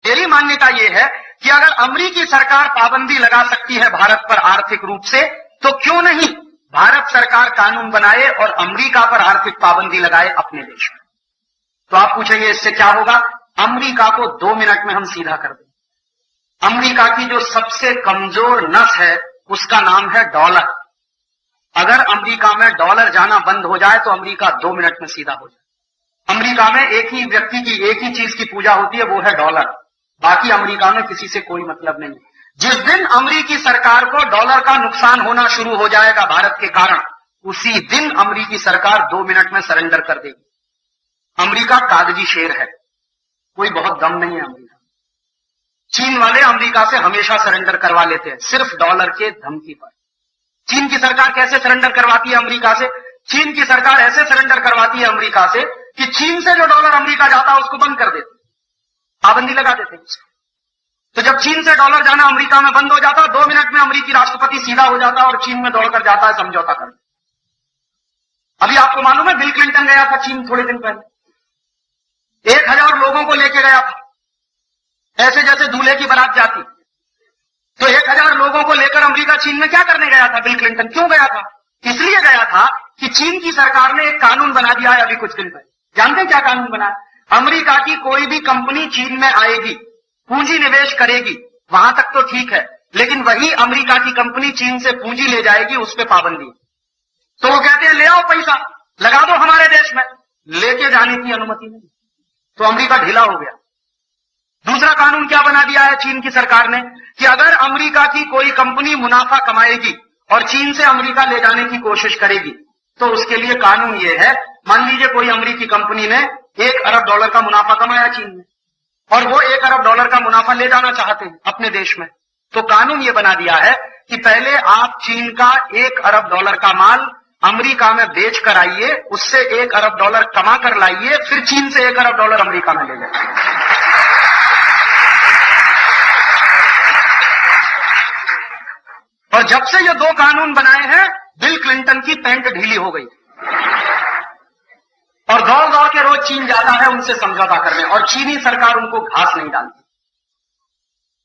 मेरी मान्यता यह है कि अगर अमेरिकी सरकार पाबंदी लगा सकती है भारत पर आर्थिक रूप से, तो क्यों नहीं भारत सरकार कानून बनाए और अमेरिका पर आर्थिक पाबंदी लगाए अपने देश में। तो आप पूछेंगे इससे क्या होगा? अमेरिका को 2 मिनट में हम सीधा कर दें। अमेरिका की जो सबसे कमजोर नस है उसका नाम है डॉलर। अगर अमेरिका में डॉलर जाना बंद हो जाए तो अमेरिका 2 मिनट में सीधा हो जाए। अमेरिका में एक ही व्यक्ति की एक ही चीज की पूजा होती है, वो है डॉलर। बाकी अमेरिका में किसी से कोई मतलब नहीं। जिस दिन अमेरिकी सरकार को डॉलर का नुकसान होना शुरू हो जाएगा भारत के कारण, उसी दिन अमेरिकी सरकार 2 मिनट में सरेंडर कर देगी। अमेरिका कागजी शेर है, कोई बहुत दम नहीं है अमेरिका। चीन वाले अमेरिका से हमेशा सरेंडर करवा लेते हैं, सिर्फ डॉलर के धमकी पर। चीन की सरकार कैसे सरेंडर करवाती है अमेरिका से? चीन की सरकार ऐसे सरेंडर करवाती है अमेरिका से कि चीन से जो डॉलर अमेरिका जाता है उसको बंद कर देते, पाबंदी लगा देते हैं। तो जब चीन से डॉलर जाना अमेरिका में बंद हो जाता, 2 मिनट में अमेरिकी राष्ट्रपति सीधा हो जाता और चीन में दौड़कर जाता है समझौता कर। अभी आपको मालूम है बिल क्लिंटन गया था चीन थोड़े दिन पहले, 1000 लोगों को लेके गया था, ऐसे जैसे दूल्हे की बारात जाती। तो 1000 लोगों को लेकर अमेरिका चीन में क्या करने गया था बिल क्लिंटन? क्यों गया था? इसलिए गया था कि चीन की सरकार ने एक कानून बना दिया है अभी कुछ दिन पहले। जानते हैं क्या कानून बना? अमेरिका की कोई भी कंपनी चीन में आएगी, पूंजी निवेश करेगी, वहां तक तो ठीक है, लेकिन वही अमेरिका की कंपनी चीन से पूंजी ले जाएगी, उस पर पाबंदी। तो वो कहते हैं ले आओ पैसा, लगा दो हमारे देश में, लेके जाने की अनुमति नहीं। तो अमेरिका ढीला हो गया। दूसरा कानून क्या बना दिया है चीन की सरकार ने कि अगर अमेरिका की कोई कंपनी मुनाफा कमाएगी और चीन से अमेरिका ले जाने की कोशिश करेगी, तो उसके लिए कानून यह है, मान लीजिए कोई अमेरिकी कंपनी ने $1 अरब का मुनाफा कमाया चीन में और वो $1 अरब का मुनाफा ले जाना चाहते हैं अपने देश में, तो कानून ये बना दिया है कि पहले आप चीन का $1 अरब का माल अमेरिका में बेच कर आइए, उससे $1 अरब कमा कर लाइए, फिर चीन से $1 अरब अमेरिका में ले जाइए। और जब से ये 2 कानून बनाए हैं, बिल क्लिंटन की पैंट ढीली हो गई और दौड़ दौड़ के रोज चीन जाता है उनसे समझौता करने, और चीनी सरकार उनको घास नहीं डालती।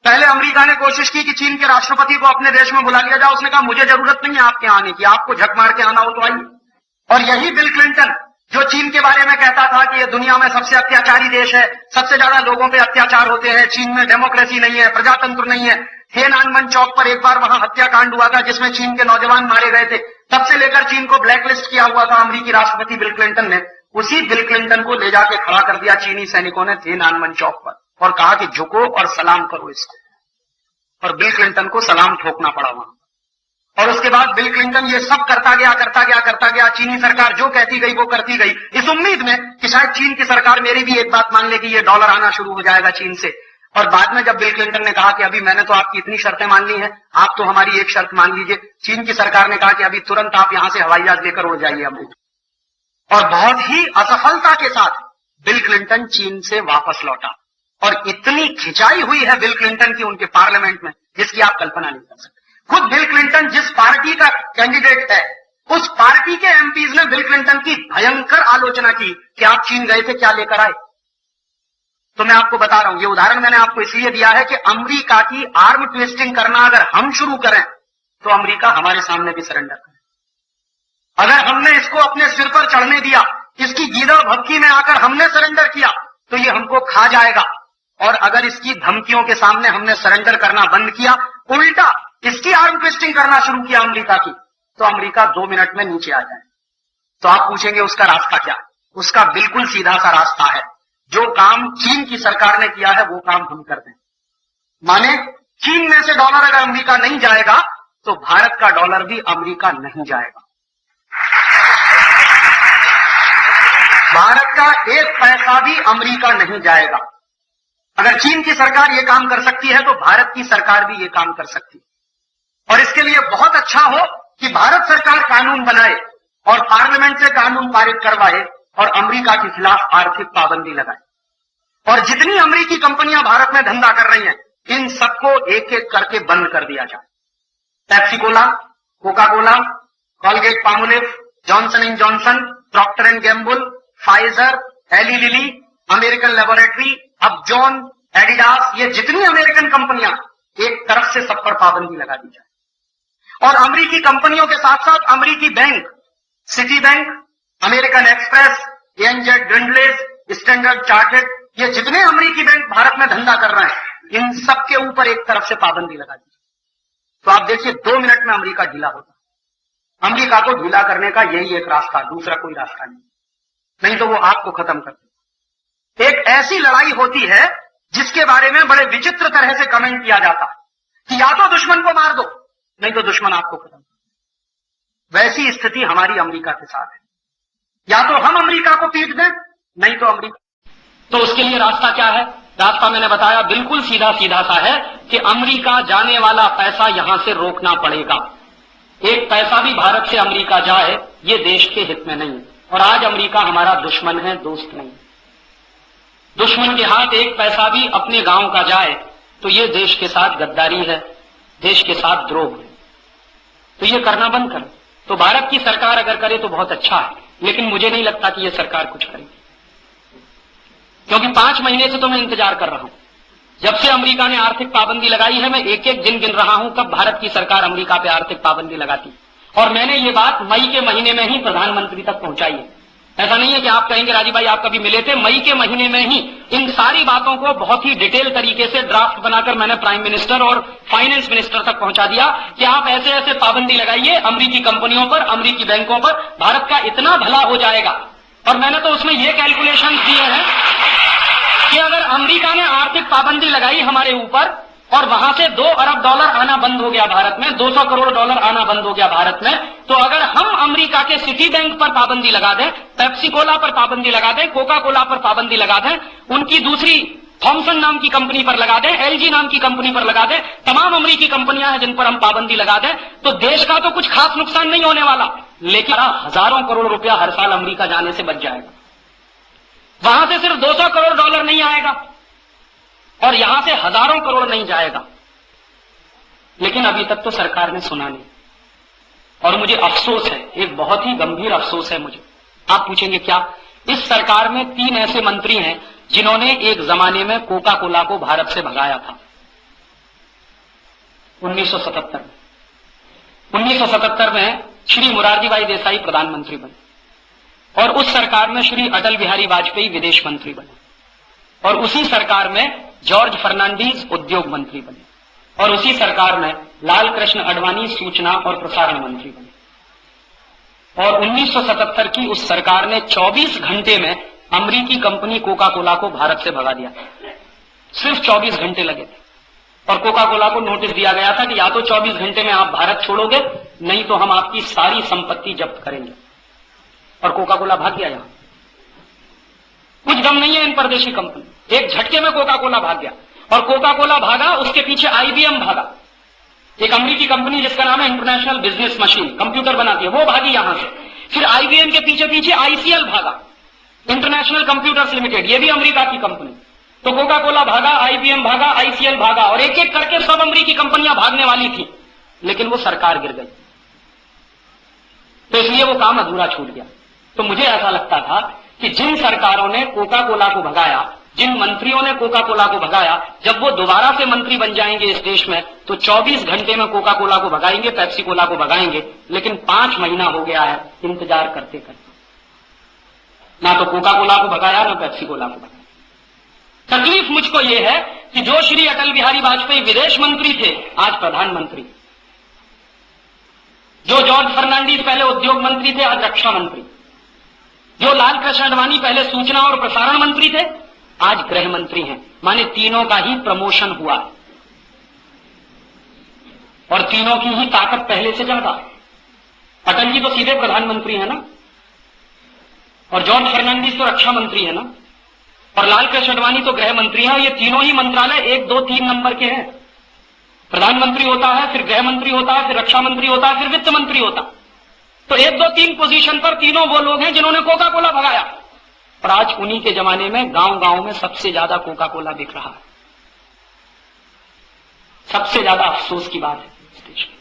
पहले अमेरिका ने कोशिश की कि चीन के राष्ट्रपति को अपने देश में बुला लिया जाए, उसने कहा मुझे जरूरत नहीं है आपके आने की, आपको झक मार के आना हो तो आइए। और यही बिल क्लिंटन जो चीन के बारे में कहता था कि ये दुनिया में सबसे अत्याचारी देश है, सबसे ज्यादा लोगों पे अत्याचार होते हैं, चीन में डेमोक्रेसी नहीं है, प्रजातंत्र नहीं है। थिएनआनमेन चौक पर एक बार वहां हत्याकांड हुआ था जिसमें चीन के नौजवान मारे गए थे, तब से लेकर चीन को ब्लैकलिस्ट किया हुआ था अमेरिकी राष्ट्रपति बिल क्लिंटन ने। उसी बिल क्लिंटन को ले जाके खड़ा कर दिया चीनी सैनिकों ने थिएनआनमेन चौक पर और कहा कि झुको और सलाम करो इसको, और बिल क्लिंटन को सलाम ठोकना पड़ा वहां। और उसके बाद बिल क्लिंटन ये सब करता गया। चीनी सरकार जो कहती गई वो करती गई, इस उम्मीद में कि शायद चीन की सरकार मेरी भी एक बात मान लेगी, ये डॉलर आना शुरू हो जाएगा चीन से। और बाद में जब बिल क्लिंटन ने कहा कि अभी मैंने तो आपकी इतनी शर्तें मान ली हैं, आप तो हमारी एक शर्त मान लीजिए, चीन की सरकार ने कहा कि अभी तुरंत आप यहां से हवाई जहाज लेकर उड़ जाइए अमेरिका। और बहुत ही असफलता के साथ बिल क्लिंटन चीन से वापस लौटा, और इतनी खिंचाई हुई है बिल क्लिंटन की उनके पार्लियामेंट में जिसकी आप कल्पना नहीं कर सकते। खुद बिल क्लिंटन जिस पार्टी का कैंडिडेट है, उस पार्टी के एमपीज ने बिल क्लिंटन की भयंकर आलोचना की कि आप चीन गए थे, क्या लेकर आए। तो मैं आपको बता रहा हूं, ये उदाहरण मैंने आपको इसलिए दिया है कि अमेरिका की आर्म ट्विस्टिंग करना अगर हम शुरू करें तो अमेरिका हमारे सामने भी सरेंडर करे। अगर हमने इसको अपने सिर पर चढ़ने दिया, इसकी गीदड़ भक्की में आकर हमने सरेंडर किया, तो ये हमको खा जाएगा। और अगर इसकी धमकियों के सामने हमने सरेंडर करना बंद किया, उल्टा इसकी आर्म ट्विस्टिंग करना शुरू किया अमेरिका की, तो अमेरिका 2 मिनट में नीचे आ जाए। तो आप पूछेंगे उसका रास्ता क्या? उसका बिल्कुल सीधा सा रास्ता है, जो काम चीन की सरकार ने किया है वो काम हम कर दें। माने चीन में से डॉलर अगर अमेरिका नहीं जाएगा तो भारत का डॉलर भी अमेरिका नहीं जाएगा। भारत का 1 पैसा भी अमेरिका नहीं जाएगा। अगर चीन की सरकार ये काम कर सकती है तो भारत की सरकार भी ये काम कर सकती है। और इसके लिए बहुत अच्छा हो कि भारत सरकार कानून बनाए और पार्लियामेंट से कानून पारित करवाए और अमेरिका के खिलाफ आर्थिक पाबंदी लगाए। और जितनी अमेरिकी कंपनियां भारत में धंधा कर रही हैं, इन सबको एक एक करके बंद कर दिया जाए। Pepsi cola, Coca cola, Colgate Palmolive, Johnson and Johnson, Procter and Gamble, Pfizer, Eli Lilly, American laboratory, Upjohn, Adidas, ये जितनी अमेरिकन कंपनियां, एक तरफ से सब पर पाबंदी लगा दी जाए। और अमेरिकी कंपनियों के साथ साथ अमेरिकी bank, city bank, American express, एनजेड, Grindlays, standard chartered, ये जितने अमेरिकी बैंक भारत में धंधा कर रहे हैं, इन सब के ऊपर एक तरफ से पाबंदी लगा दी। तो आप देखिए 2 मिनट में अमेरिका ढीला होता है। अमेरिका को ढीला करने का यही एक रास्ता, दूसरा कोई रास्ता नहीं तो वो आपको खत्म कर देता। एक ऐसी लड़ाई होती है जिसके बारे में बड़े विचित्र तरह से कमेंट किया जाता है कि या तो दुश्मन को मार दो, नहीं तो दुश्मन आपको खत्म कर देता। वैसी स्थिति हमारी अमेरिका के साथ है। या तो हम अमेरिका को पीट दें, नहीं तो अमेरिका। तो उसके लिए रास्ता क्या है? रास्ता मैंने बताया बिल्कुल सीधा सीधा सा है कि अमेरिका जाने वाला पैसा यहां से रोकना पड़ेगा। एक पैसा भी भारत से अमेरिका जाए ये देश के हित में नहीं। और आज अमेरिका हमारा दुश्मन है, दोस्त नहीं। दुश्मन के हाथ एक पैसा भी अपने गांव का जाए तो ये देश के साथ गद्दारी है, देश के साथ द्रोह है। तो ये करना बंद करें। तो भारत की सरकार अगर करे तो बहुत अच्छा है, लेकिन मुझे नहीं लगता कि ये सरकार कुछ करेगी, क्योंकि 5 महीने से तो मैं इंतजार कर रहा हूं। जब से अमेरिका ने आर्थिक पाबंदी लगाई है, मैं एक एक दिन गिन रहा हूं कब भारत की सरकार अमेरिका पे आर्थिक पाबंदी लगाती। और मैंने ये बात मई के महीने में ही प्रधानमंत्री तक पहुंचाई है। ऐसा नहीं है कि आप कहेंगे राजीव भाई आप कभी मिले थे। मई के महीने में ही इन सारी बातों को बहुत ही डिटेल तरीके से ड्राफ्ट बनाकर मैंने प्राइम मिनिस्टर और फाइनेंस मिनिस्टर तक पहुंचा दिया कि आप ऐसे ऐसे पाबंदी लगाइए अमेरिकी कंपनियों पर, अमेरिकी बैंकों पर, भारत का इतना भला हो जाएगा। और मैंने तो उसमें ये कैलकुलेशन दिए हैं कि अगर अमेरिका ने आर्थिक पाबंदी लगाई हमारे ऊपर और वहां से $2 अरब आना बंद हो गया भारत में, $200 करोड़ आना बंद हो गया भारत में, तो अगर हम अमेरिका के सिटी बैंक पर पाबंदी लगा दें, पेप्सी कोला पर पाबंदी लगा दें, कोका कोला पर पाबंदी लगा दें, उनकी दूसरी थॉमसन नाम की कंपनी पर लगा दें, एलजी नाम की कंपनी पर लगा दें, तमाम अमेरिकी कंपनियां हैं जिन पर हम पाबंदी लगा दें, तो देश का तो कुछ खास नुकसान नहीं होने वाला, लेकिन हजारों करोड़ रुपया हर साल अमेरिका जाने से बच जाएगा। वहां से सिर्फ $200 करोड़ नहीं आएगा और यहां से हजारों करोड़ नहीं जाएगा। लेकिन अभी तक तो सरकार ने सुना नहीं और मुझे अफसोस है, एक बहुत ही गंभीर अफसोस है मुझे। आप पूछेंगे क्या? इस सरकार में 3 ऐसे मंत्री हैं जिन्होंने एक जमाने में कोका कोला को भारत से भगाया था 1977 में। 1977 में श्री मोरारजी भाई देसाई प्रधानमंत्री बने और उस सरकार में श्री अटल बिहारी वाजपेयी विदेश मंत्री बने और उसी सरकार में जॉर्ज फर्नांडीज उद्योग मंत्री बने और उसी सरकार में लाल कृष्ण आडवाणी सूचना और प्रसारण मंत्री बने। और 1977 की उस सरकार ने 24 घंटे में अमेरिकी कंपनी कोका कोला को भारत से भगा दिया। सिर्फ 24 घंटे लगे थे और कोका कोला को नोटिस दिया गया था कि या तो 24 घंटे में आप भारत छोड़ोगे, नहीं तो हम आपकी सारी संपत्ति जब्त करेंगे। और कोका कोला भाग गया। यहां कुछ गम नहीं है इन परदेशी कंपनी, एक झटके में कोका कोला भाग गया। और कोका कोला भागा, उसके पीछे आईबीएम भागा, एक अमेरिकी कंपनी जिसका नाम है इंटरनेशनल बिजनेस मशीन, कंप्यूटर बनाती है, वो भागी यहां से। फिर आईबीएम के पीछे पीछे आईसीएल भागा, इंटरनेशनल कंप्यूटर्स लिमिटेड, ये भी अमेरिका की कंपनी। तो कोका कोला भागा, आईबीएम भागा, आईसीएल भागा और एक एक करके सब अमेरिकी कंपनियां भागने वाली थी, लेकिन वो सरकार गिर गई, तो इसलिए वो काम अधूरा छूट गया। तो मुझे ऐसा लगता था कि जिन सरकारों ने कोका कोला को भगाया, जिन मंत्रियों ने कोका कोला को भगाया, जब वो दोबारा से मंत्री बन जाएंगे इस देश में तो 24 घंटे में कोका कोला को भगाएंगे, पेप्सी कोला को भगाएंगे। लेकिन 5 महीना हो गया है इंतजार करते करते, ना तो कोका कोला को भगाया ना पेप्सी कोला को भगाया। तकलीफ मुझको ये है कि जो श्री अटल बिहारी वाजपेयी विदेश मंत्री थे आज प्रधानमंत्री, जो जॉर्ज फर्नांडीज पहले उद्योग मंत्री थे आज रक्षा मंत्री, जो लाल कृष्ण आडवाणी पहले सूचना और प्रसारण मंत्री थे आज गृह मंत्री हैं। माने तीनों का ही प्रमोशन हुआ और तीनों की ही ताकत पहले से ज्यादा। अटल जी तो सीधे प्रधानमंत्री है ना, और जॉर्ज फर्नांडीज तो रक्षा मंत्री है ना, और लाल कृष्ण आडवाणी तो गृह मंत्री है। ये तीनों ही मंत्रालय 1, 2, 3 नंबर के हैं। प्रधानमंत्री होता है, फिर गृह मंत्री होता है, फिर रक्षा मंत्री होता है, फिर वित्त मंत्री होता है। तो 1, 2, 3 पोजीशन पर तीनों वो लोग हैं जिन्होंने कोका कोला भगाया। और आज उन्हीं के जमाने में गांव गांव में सबसे ज्यादा कोका कोला बिक रहा है। सबसे ज्यादा अफसोस की बात है इस देश में।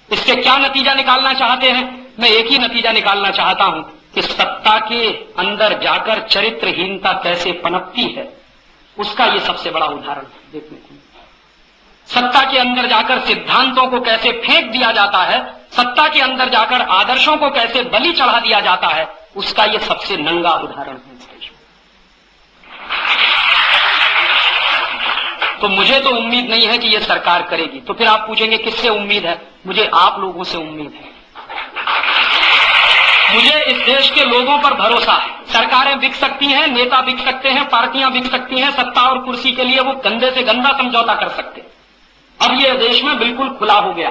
इससे क्या नतीजा निकालना चाहते हैं? मैं एक ही नतीजा निकालना चाहता हूं कि सत्ता के अंदर जाकर चरित्रहीनता कैसे पनपती है उसका ये सबसे बड़ा उदाहरण है देखने को। सत्ता के अंदर जाकर सिद्धांतों को कैसे फेंक दिया जाता है, सत्ता के अंदर जाकर आदर्शों को कैसे बलि चढ़ा दिया जाता है, उसका ये सबसे नंगा उदाहरण है इस देश में। तो मुझे तो उम्मीद नहीं है कि ये सरकार करेगी। तो फिर आप पूछेंगे किससे उम्मीद है? मुझे आप लोगों से उम्मीद है। मुझे इस देश के लोगों पर भरोसा है। सरकारें बिक सकती हैं, नेता बिक सकते हैं, पार्टियां बिक सकती हैं, सत्ता और कुर्सी के लिए वो गंदे से गंदा समझौता कर सकते हैं। अब ये देश में बिल्कुल खुला हो गया,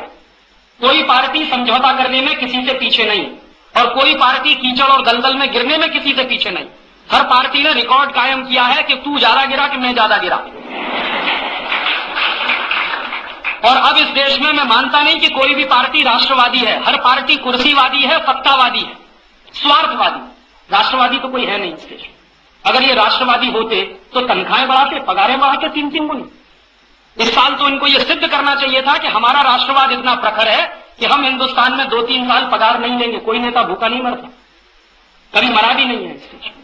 कोई पार्टी समझौता करने में किसी से पीछे नहीं, और कोई पार्टी कीचड़ और दलदल में गिरने में किसी से पीछे नहीं। हर पार्टी ने रिकॉर्ड कायम किया है कि तू ज्यादा गिरा कि मैं ज्यादा गिरा। और अब इस देश में मैं मानता नहीं कि कोई भी पार्टी राष्ट्रवादी है। हर पार्टी कुर्सीवादी है, सत्तावादी है, स्वार्थवादी। राष्ट्रवादी तो कोई है नहीं इस देश में। अगर ये राष्ट्रवादी होते तो तनख्वाहें बढ़ाते, पगारें बढ़ाते 3-3 गुनी। इस साल तो इनको यह सिद्ध करना चाहिए था कि हमारा राष्ट्रवाद इतना प्रखर है कि हम हिंदुस्तान में 2-3 साल पगार नहीं लेंगे। कोई नेता भूखा नहीं मरता, कभी मरा भी नहीं है इस देश में।